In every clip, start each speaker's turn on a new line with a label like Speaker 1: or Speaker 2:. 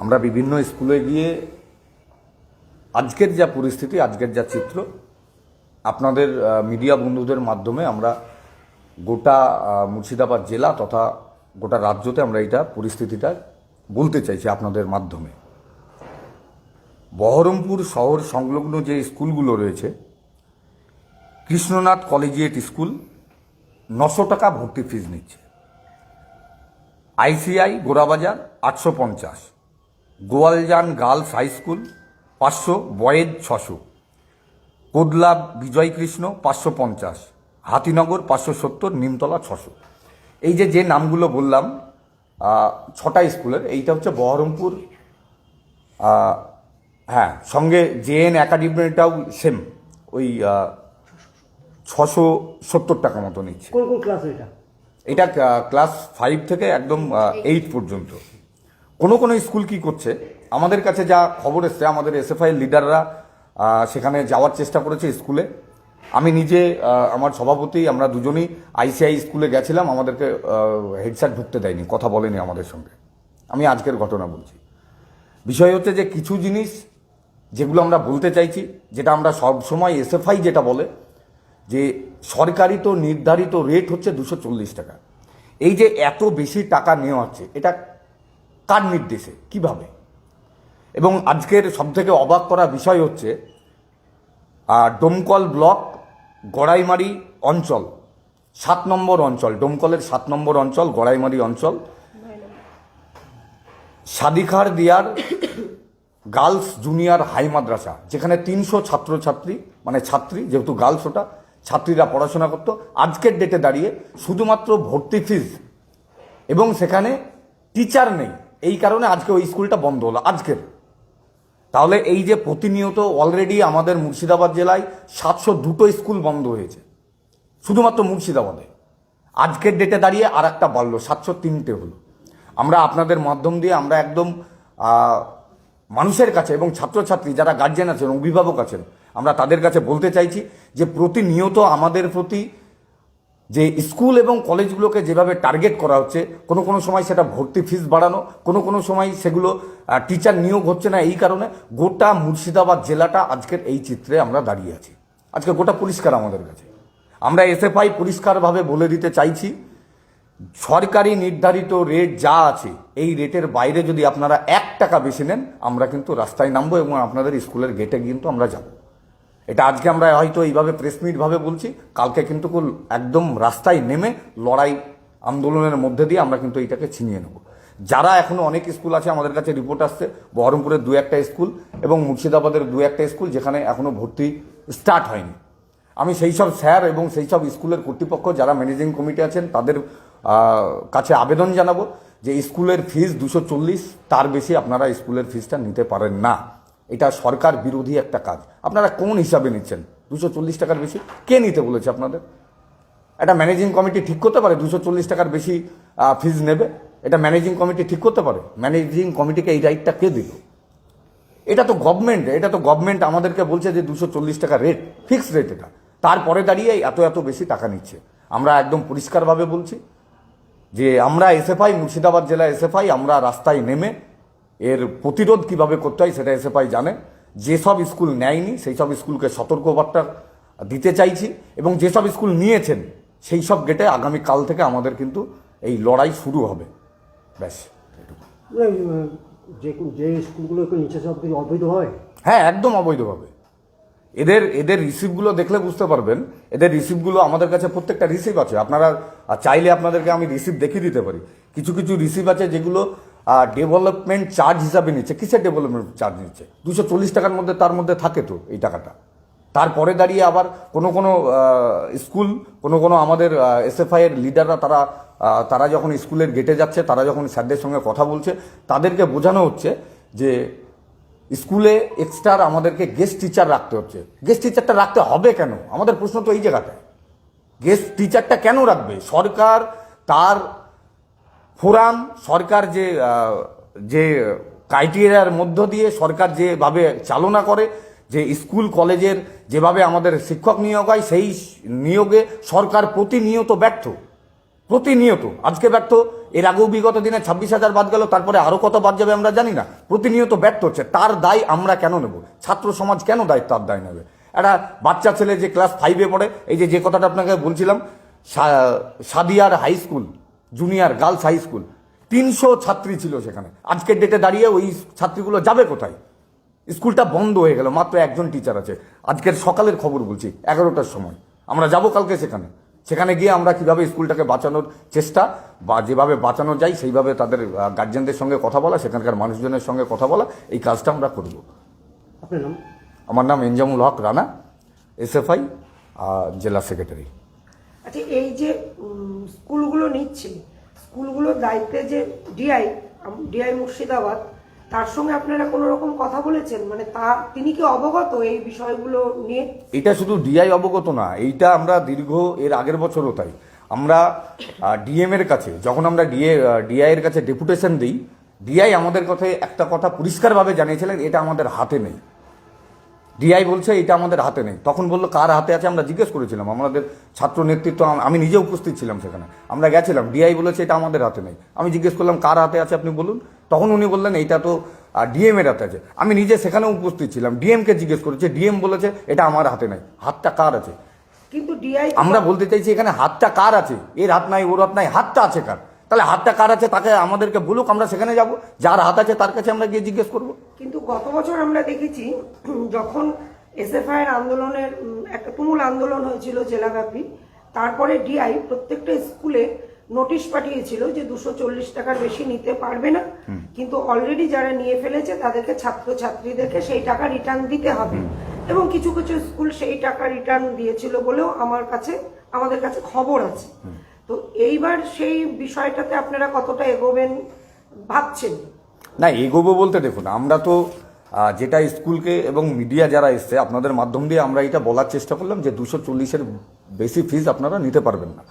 Speaker 1: আমরা বিভিন্ন স্কুলে গিয়ে আজকের যা পরিস্থিতি, আজকের যা চিত্র, আপনাদের মিডিয়া বন্ধুদের মাধ্যমে আমরা গোটা মুর্শিদাবাদ জেলা তথা গোটা রাজ্যতে আমরা এটা পরিস্থিতিটা বলতে চাইছি আপনাদের মাধ্যমে। বহরমপুর শহর সংলগ্ন যে স্কুলগুলো রয়েছে, কৃষ্ণনাথ কলেজিয়েট স্কুল 900 টাকা ভর্তি ফিস নিচ্ছে, ICI Gorabazar 850, Goaljan girls high school 500, boys 600, Kodla Bijoy Krishna 550, Hatinagar 570, Nimtala 600। এই যে নামগুলো বললাম 6টা স্কুলের, এইটা হচ্ছে বহরমপুর। হ্যাঁ, সঙ্গে জেএন একাডেমিটাও সেম ওই 670 টাকা মতো নিচ্ছে।
Speaker 2: কোন কোন ক্লাস
Speaker 1: এটা ক্লাস 5 থেকে একদম 8 পর্যন্ত। কোনো স্কুল কি করছে, আমাদের কাছে যা খবর এসছে, আমাদের এসএফআই লিডাররা সেখানে যাওয়ার চেষ্টা করেছে স্কুলে। আমি নিজে, আমার সভাপতি, আমরা দুজনেই আইসিআই স্কুলে গেছিলাম, আমাদেরকে হেডস্যার ঢুকতে দেয়নি, কথা বলেনি আমাদের সঙ্গে। আমি আজকের ঘটনা বলছি। বিষয় হচ্ছে যে কিছু জিনিস যেগুলো আমরা বলতে চাইছি, যেটা আমরা সবসময় এসএফআই যেটা বলে যে সরকারি তো নির্ধারিত রেট হচ্ছে 240 টাকা। এই যে এত বেশি টাকা নেওয়া হচ্ছে, এটা কার নির্দেশে, কিভাবে? এবং আজকের সবথেকে অবাক করা বিষয় হচ্ছে ডোমকল ব্লক গড়াইমারি অঞ্চল 7 নম্বর অঞ্চল, ডোমকলের 7 নম্বর অঞ্চল, গড়াইমারি অঞ্চল, সাদিখার দিয়ার গার্লস জুনিয়র হাই মাদ্রাসা, যেখানে 300 ছাত্রছাত্রী, মানে ছাত্রী, যেহেতু গার্লস ওটা, ছাত্রীরা পড়াশোনা করতো। আজকের ডেটে দাঁড়িয়ে শুধুমাত্র ভর্তি ফিস এবং সেখানে টিচার নেই, এই কারণে আজকে ওই স্কুলটা বন্ধ হলো আজকের। তাহলে এই যে প্রতিনিয়ত অলরেডি আমাদের মুর্শিদাবাদ জেলায় 702টো স্কুল বন্ধ হয়েছে শুধুমাত্র মুর্শিদাবাদে, আজকের ডেটে দাঁড়িয়ে আর একটা বাড়লো, 703টে হলো। আমরা আপনাদের মাধ্যম দিয়ে আমরা একদম মানুষের কাছে এবং ছাত্রছাত্রী যারা গার্জেন আছেন, অভিভাবক আছেন, আমরা তাদের কাছে বলতে চাইছি যে প্রতিনিয়ত আমাদের প্রতি যে স্কুল এবং কলেজগুলোকে যেভাবে টার্গেট করা হচ্ছে, কোনো সময় সেটা ভর্তি ফিস বাড়ানো, কোনো সময় সেগুলো টিচার নিয়োগ হচ্ছে না, এই কারণে গোটা মুর্শিদাবাদ জেলাটা আজকের এই চিত্রে আমরা দাঁড়িয়ে আছি। আজকে গোটা পরিষ্কার আমাদের কাছে। আমরা এসএফআই পরিষ্কারভাবে বলে দিতে চাইছি, সরকারি নির্ধারিত রেট যা আছে, এই রেটের বাইরে যদি আপনারা 1 টাকা বেশি নেন, আমরা কিন্তু রাস্তায় নামবো এবং আপনাদের স্কুলের গেটে কিন্তু আমরা যাব। এটা আজকে আমরা হয়তো এইভাবে প্রেস মিট ভাবে বলছি, কালকে কিন্তু একদম রাস্তায় নেমে লড়াই আন্দোলনের মধ্যে দিয়ে আমরা কিন্তু এইটাকে ছিনিয়ে নেব। যারা এখনো অনেক স্কুল আছে, আমাদের কাছে রিপোর্ট আসছে বহরমপুরের 2-1টা স্কুল এবং মুর্শিদাবাদের 2-1টা স্কুল যেখানে এখনো ভর্তি স্টার্ট হয়নি। আমি সেই সব স্যার এবং সেই সব স্কুলের কর্তৃপক্ষ যারা ম্যানেজিং কমিটি আছেন তাদের কাছে আবেদন জানাবো যে স্কুলের ফিস 240, তার বেশি আপনারা স্কুলের ফিসটা নিতে পারেন না। এটা সরকার বিরোধী একটা কাজ। আপনারা কোন হিসাবে নিচ্ছেন 240 টাকার বেশি? কে নিতে বলেছে আপনাদের? এটা ম্যানেজিং কমিটি ঠিক করতে পারে 240 টাকার বেশি ফিস নেবে? এটা ম্যানেজিং কমিটি ঠিক করতে পারে? ম্যানেজিং কমিটিকে এই রাইটটা কে দিল? এটা তো গভর্নমেন্ট আমাদেরকে বলছে যে 240 টাকা রেট, ফিক্স রেট। এটা তারপরে দাঁড়িয়ে এত বেশি টাকা নিচ্ছে। আমরা একদম পরিষ্কারভাবে বলছি যে আমরা এসএফআই, মুর্শিদাবাদ জেলা এসএফআই, আমরা রাস্তায় নেমে এর প্রতিরোধ কিভাবে করতে হয় সেটা এসএফআই জানে। যেসব স্কুল নেয়নি সেই সব স্কুলকে সতর্কবার্তা দিতে চাইছি এবং যেসব স্কুল নিয়েছেন সেই সব গেটে আগামীকাল থেকে আমাদের কিন্তু এই লড়াই শুরু হবে। ব্যাস,
Speaker 2: যে স্কুলগুলো নিচে সব অবৈধ হয়?
Speaker 1: হ্যাঁ, একদম অবৈধভাবে। এদের রিসিপ্টগুলো দেখলে বুঝতে পারবেন। এদের রিসিপ্টগুলো আমাদের কাছে প্রত্যেকটা রিসিপ্ট আছে, আপনারা চাইলে আপনাদেরকে আমি রিসিপ্ট দেখিয়ে দিতে পারি। কিছু কিছু রিসিপ্ট আছে যেগুলো ডেভেলপমেন্ট চার্জ হিসাবে নিচ্ছে। কিসের ডেভেলপমেন্ট চার্জ নিচ্ছে? 240 টাকার মধ্যে, তার মধ্যে থাকে তো এই টাকাটা। তারপরে দাঁড়িয়ে আবার কোনো স্কুল, কোনো আমাদের এসএফআই এর লিডাররা তারা যখন স্কুলের গেটে যাচ্ছে, তারা যখন স্যারদের সঙ্গে কথা বলছে, তাদেরকে বোঝানো হচ্ছে যে স্কুলে এক্সট্রা আমাদেরকে গেস্ট টিচার রাখতে হচ্ছে। গেস্ট টিচারটা রাখতে হবে কেন? আমাদের প্রশ্ন তো এই জায়গাটায়। গেস্ট টিচারটা কেন রাখবে? সরকার তার ফোরাম, সরকার যে ক্রাইটেরিয়ার মধ্য দিয়ে সরকার যেভাবে চালনা করে, যে স্কুল কলেজের যেভাবে আমাদের শিক্ষক নিয়োগ হয়, সেই নিয়োগে সরকার প্রতিনিয়ত ব্যর্থ। প্রতিনিয়ত আজকে ব্যর্থ, এর আগেও বিগত দিনে 26,000 বাদ গেল, তারপরে আরো কত বাদ যাবে আমরা জানি না, প্রতিনিয়ত ব্যর্থ হচ্ছে। তার দায় আমরা কেন নেব? ছাত্র সমাজ কেন তার দায় নেবে? একটা বাচ্চা ছেলে যে ক্লাস 5-এ পড়ে, এই যে কথাটা আপনাকে বলছিলাম, সাদিয়ার high school, junior girls high school, 300 ছাত্রী ছিল সেখানে। আজকের ডেটে দাঁড়িয়ে ওই ছাত্রীগুলো যাবে কোথায়? স্কুলটা বন্ধ হয়ে গেল, মাত্র একজন টিচার আছে। আজকের সকালের খবর বলছি, 11টার সময় আমরা যাব কালকে সেখানে গিয়ে আমরা কিভাবে স্কুলটাকে বাঁচানোর চেষ্টা বা যেভাবে বাঁচানো যায় সেইভাবে তাদের গার্জেনদের সঙ্গে কথা বলা, সেখানকার মানুষজনের সঙ্গে কথা বলা, এই কাজটা আমরা করব।
Speaker 2: আপনার নাম?
Speaker 1: আমার নাম এনজামুল হক রানা, SFI জেলা সেক্রেটারি।
Speaker 3: আচ্ছা, এই যে স্কুলগুলো নিচ্ছে, স্কুলগুলোর দায়িত্বে যে ডিআই মুর্শিদাবাদ, তার সঙ্গে আপনারা কোনো রকম কথা বলেছেন? মানে তিনি কি অবগত এই বিষয়গুলো নিয়ে?
Speaker 1: এটা শুধু ডিআই অবগত না, এইটা আমরা এর আগের বছরও তাই আমরা ডিএম এর কাছে, যখন আমরা ডিআই এর কাছে ডেপুটেশন দিই, ডিআই আমাদের কাছে একটা কথা পরিষ্কারভাবে জানিয়েছিলেন, এটা আমাদের হাতে নেই। ডিআই বলছে এটা আমাদের হাতে নেই। তখন বললো কার হাতে আছে? আমরা জিজ্ঞেস করেছিলাম, আমাদের ছাত্র নেতৃত্ব, আমি নিজে উপস্থিত ছিলাম সেখানে, আমরা গেছিলাম। ডিআই বলেছে এটা আমাদের হাতে নেই। আমি জিজ্ঞেস করলাম কার হাতে আছে আপনি বলুন। তখন উনি বললেন এইটা তো ডিএম এর হাতে আছে। আমি নিজে সেখানে উপস্থিত ছিলাম, ডিএমকে জিজ্ঞেস করেছি, ডিএম বলেছে এটা আমার হাতে নাই। হাতটা কার আছে?
Speaker 3: কিন্তু ডিআই,
Speaker 1: আমরা বলতে চাইছি এখানে হাতটা কার আছে? এর হাত নাই, ওর হাত নাই, হাতটা আছে কার? তাহলে হাতটা কার আছে তাকে আমাদেরকে বলুক, আমরা সেখানে যাব, যার হাত আছে তার কাছে আমরা গিয়ে জিজ্ঞেস করবো।
Speaker 3: কিন্তু গত বছর আমরা দেখেছি যখন এসএফআই এর আন্দোলনের একটা তুমুল আন্দোলন হয়েছিল জেলাব্যাপী, তারপরে ডিআই প্রত্যেকটা স্কুলে নোটিশ পাঠিয়েছিল যে 240 টাকার বেশি নিতে পারবে না, কিন্তু অলরেডি যারা নিয়ে ফেলেছে তাদেরকে ছাত্রছাত্রীদেরকে সেই টাকা রিটার্ন দিতে হবে, এবং কিছু কিছু স্কুল সেই টাকা রিটার্ন দিয়েছিল বলেও আমাদের কাছে খবর আছে। তো এইবার সেই বিষয়টাতে আপনারা কতটা এগোবেন ভাবছেন?
Speaker 1: না, এগোবো বলতে দেখুন, আমরা তো যেটা স্কুলকে এবং মিডিয়া যারা এসছে আপনাদের মাধ্যম দিয়ে আমরা এটা বলার চেষ্টা করলাম যে 240-এর বেশি ফিজ আপনারা নিতে পারবেন না।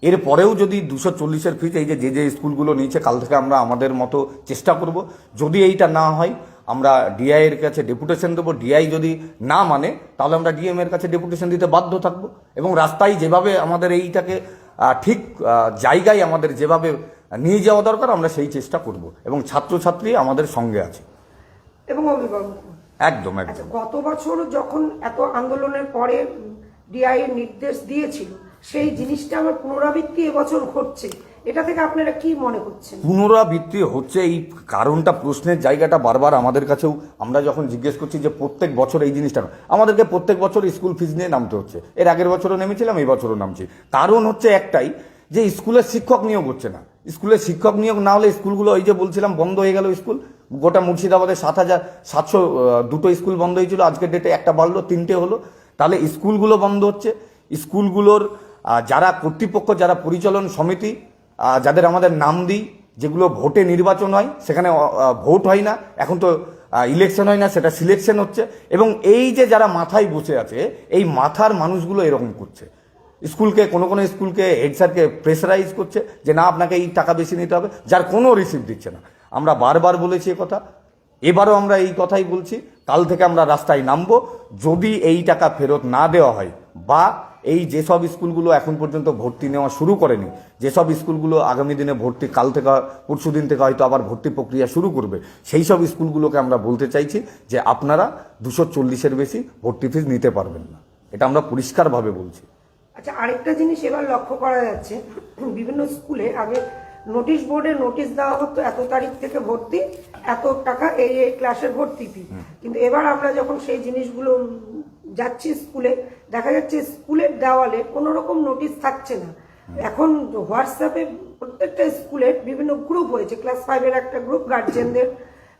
Speaker 1: এরপরেও যদি 240-এর ফিজ এই যে স্কুলগুলো নিয়েছে, কাল থেকে আমরা আমাদের মতো চেষ্টা করব। যদি এইটা না হয় আমরা ডিআই এর কাছে ডেপুটেশন দেবো। ডিআই যদি না মানে তাহলে আমরা ডিএম এর কাছে ডেপুটেশন দিতে বাধ্য থাকবো, এবং রাস্তায় যেভাবে আমাদের এইটাকে ঠিক জায়গায় আমাদের যেভাবে নিয়ে যাওয়া দরকার আমরা সেই চেষ্টা করব, এবং ছাত্রছাত্রী আমাদের সঙ্গে আছে
Speaker 3: এবং অভিভাবক।
Speaker 1: একদম একদম।
Speaker 3: আচ্ছা, গত বছর যখন এত আন্দোলনের পরে ডিআই এর নির্দেশ দিয়েছিল, সেই জিনিসটা আমার পুনরাবৃত্তি এবছর ঘটছে, এটা থেকে আপনারা কি মনে করছেন?
Speaker 1: পুনরাবৃত্তি হচ্ছে, এই কারণটা প্রশ্নের জায়গাটা বারবার আমাদের কাছেও, আমরা যখন জিজ্ঞেস করছি যে প্রত্যেক বছর এই জিনিসটা, আমাদেরকে প্রত্যেক বছর স্কুল ফিজ নিয়ে নামতে হচ্ছে। এর আগের বছরও নেমেছিলাম, এই বছরও নামছি। কারণ হচ্ছে একটাই, যে স্কুলের শিক্ষক নিয়োগ হচ্ছে না। স্কুলের শিক্ষক নিয়োগ না হলে স্কুলগুলো, এই যে বলছিলাম, বন্ধ হয়ে গেল স্কুল। গোটা মুর্শিদাবাদে 7,702 স্কুল বন্ধ হয়েছিল, আজকের ডেটে একটা বাড়লো, 3টে হলো। তাহলে স্কুলগুলো বন্ধ হচ্ছে। স্কুলগুলোর যারা কর্তৃপক্ষ, যারা পরিচালন সমিতি, যাদের আমাদের নাম দিই, যেগুলো ভোটে নির্বাচন হয়, সেখানে ভোট হয় না, এখন তো ইলেকশন হয় না, সেটা সিলেকশন হচ্ছে। এবং এই যে যারা মাথায় বসে আছে, এই মাথার মানুষগুলো এরকম করছে। স্কুলকে, কোনো স্কুলকে, হেড স্যারকে প্রেসারাইজ করছে যে না আপনাকে এই টাকা বেশি নিতে হবে, যার কোনো রিসিভ দিচ্ছে না। আমরা বারবার বলেছি এ কথা, এবারও আমরা এই কথাই বলছি। কাল থেকে আমরা রাস্তায় নামবো। যদি এই টাকা ফেরত না দেওয়া হয়, বা এই যেসব স্কুলগুলো এখন পর্যন্ত ভর্তি নেওয়া শুরু করেনি, যেসব স্কুলগুলো আগামী দিনে ভর্তি, কাল থেকে পরশু দিন থেকে হয়তো আবার ভর্তি প্রক্রিয়া শুরু করবে, সেই সব স্কুলগুলোকে আমরা বলতে চাইছি যে আপনারা 240-এর বেশি ভর্তি ফিজ নিতে পারবেন না। এটা আমরা পরিষ্কারভাবে বলছি।
Speaker 3: আচ্ছা, আরেকটা জিনিস এবার লক্ষ্য করা যাচ্ছে, বিভিন্ন স্কুলে আগে নোটিশ বোর্ডে নোটিশ দেওয়া হতো এত তারিখ থেকে ভর্তি, এত টাকা এই ক্লাসের ভর্তি ফি, কিন্তু এবার আমরা যখন সেই জিনিসগুলো যাচ্ছি স্কুলে, দেখা যাচ্ছে স্কুলের দেওয়ালে কোনো রকম নোটিশ থাকছে না। এখন হোয়াটসঅ্যাপে প্রত্যেকটা স্কুলের বিভিন্ন গ্রুপ হয়েছে, ক্লাস 5-এর একটা গ্রুপ, গার্জিয়ানদের,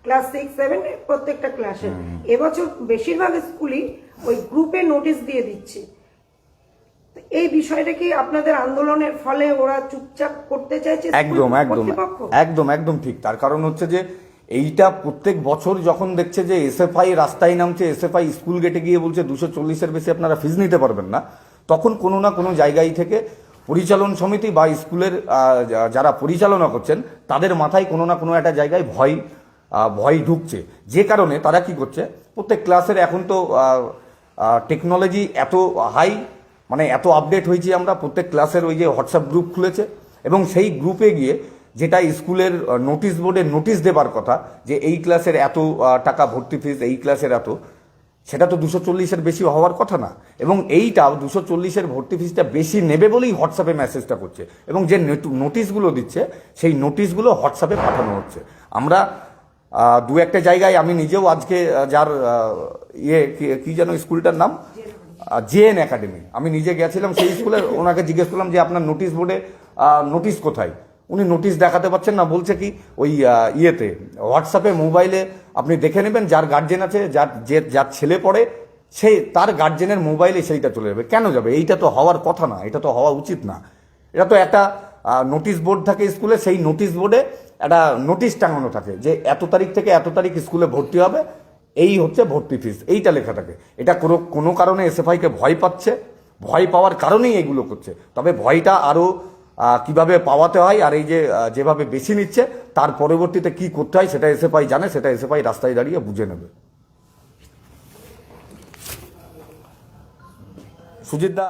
Speaker 3: ক্লাস 6-7 প্রত্যেকটা ক্লাসের। এবছর বেশিরভাগ স্কুলই ওই গ্রুপে নোটিশ দিয়ে দিচ্ছে। এই বিষয়টা কি আপনাদের আন্দোলনের ফলে ওরা চুপচাপ করতে চাইছে?
Speaker 1: একদম একদম একদম একদম ঠিক। তার কারণ হচ্ছে যে এইটা প্রত্যেক বছর যখন দেখছে যে এসএফআই রাস্তায় নামছে, এসএফআই স্কুল গেটে গিয়ে বলছে 240-এর বেশি আপনারা ফিজ নিতে পারবেন না, তখন কোনো না কোনো জায়গায় থেকে পরিচালন সমিতি বা স্কুলের যারা পরিচালনা করছেন তাদের মাথায় কোনো না কোনো একটা জায়গায় ভয় ঢুকছে। যে কারণে তারা কি করছে, প্রত্যেক ক্লাসের, এখন তো টেকনোলজি এত হাই, মানে এত আপডেট হয়েছি আমরা, প্রত্যেক ক্লাসের ওই যে হোয়াটসঅ্যাপ গ্রুপ খুলেছে, এবং সেই গ্রুপে গিয়ে যেটা স্কুলের নোটিশ বোর্ডে নোটিশ দেবার কথা যে এই ক্লাসের এত টাকা ভর্তি ফিস, এই ক্লাসের এত, সেটা তো 240-এর বেশি হওয়ার কথা না। এবং এইটাও 240-এর ভর্তি ফিসটা বেশি নেবে বলেই হোয়াটসঅ্যাপে মেসেজটা করছে, এবং যে নোটিশগুলো দিচ্ছে সেই নোটিশগুলো হোয়াটসঅ্যাপে পাঠানো হচ্ছে। আমরা দু একটা জায়গায়, আমি নিজেও আজকে যার কি যেন স্কুলটার নাম, জেএন একাডেমি, আমি নিজে গেছিলাম সেই স্কুলে, ওনাকে জিজ্ঞেস করলাম যে আপনার নোটিশ বোর্ডে নোটিশ কোথায়। উনি নোটিশ দেখাতে পারছেন না, বলছে কি ওই ইয়েতে হোয়াটসঅ্যাপে মোবাইলে আপনি দেখে নেবেন, যার গার্জেন আছে, যার ছেলে পড়ে সেই তার গার্জেনের মোবাইলে সেইটা চলে যাবে। কেন যাবে? এইটা তো হওয়ার কথা না, এটা তো হওয়া উচিত না। এটা তো একটা নোটিশ বোর্ড থাকে স্কুলে, সেই নোটিশ বোর্ডে একটা নোটিশ টাঙানো থাকে যে এত তারিখ থেকে এত তারিখ স্কুলে ভর্তি হবে, এই হচ্ছে ভর্তি ফিস, এইটা লেখা থাকে। এটা কোনো কারণে এসএফআইকে ভয় পাচ্ছে, ভয় পাওয়ার কারণেই এগুলো করছে। তবে ভয়টা আরও কিভাবে পাওয়াতে হয়, আর এই যে যেভাবে বেশি নিচ্ছে তার পরবর্তীতে কি করতে হয় সেটা এসএফআই জানে, সেটা এসএফআই রাস্তায় দাঁড়িয়ে বুঝে নেবে। সুজিত দা।